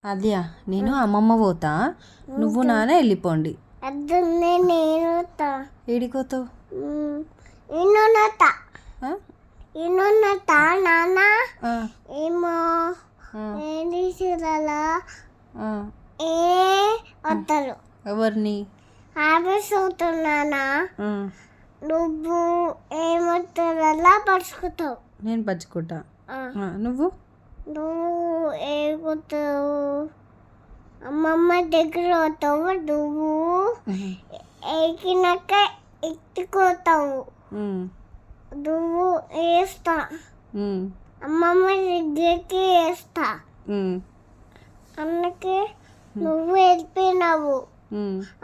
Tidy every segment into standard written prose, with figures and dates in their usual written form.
అదియా నేను అమ్మమ్మ పోతా, నువ్వు నాన్న వెళ్ళిపోండి. ఏడిపోతావు? నాన్న ఏమో ఏంటి చూడాలా ఏ వస్తారు ఎవరిని? ఆఫీస్ అవుతున్నానా నువ్వు ఏమొస్తారలా పరుచుకుంటావు. నేను పరుచుకుంటా. నువ్వు నువ్వు ఏమవుతావు? అమ్మమ్మ దగ్గర అవుతావు. నువ్వు ఎక్కినాక ఎత్తుకోతావు. నువ్వు వేస్తా అమ్మమ్మ దగ్గరికి వేస్తా. అందుకే నువ్వు వెళ్ళిపోయినావు.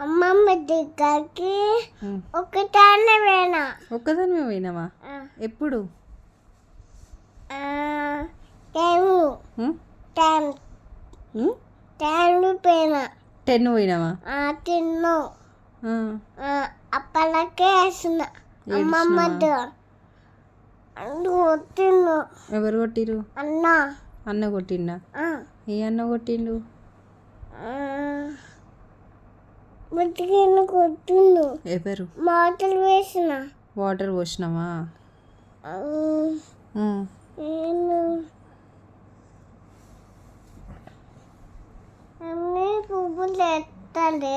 అమ్మమ్మ దగ్గరికి ఒకదాన్ని పోయినా. ఒక్కదానివే పోయినావా? ఎప్పుడు? టైంలో పోయినా. 10 పోయినావా? తిన్ను అప్పలకే వేసిన అమ్మమ్మ తిన్ను. ఎవరు కొట్టిరు? అన్న కొట్టిండా? ఏ అన్న కొట్టిండు? ముట్టిగిన్న కొట్టిండు. ఎవరు? వాటర్ వేసిన. వాటర్ పోసినావా? అన్నీ పువ్వులు ఎత్తాలి.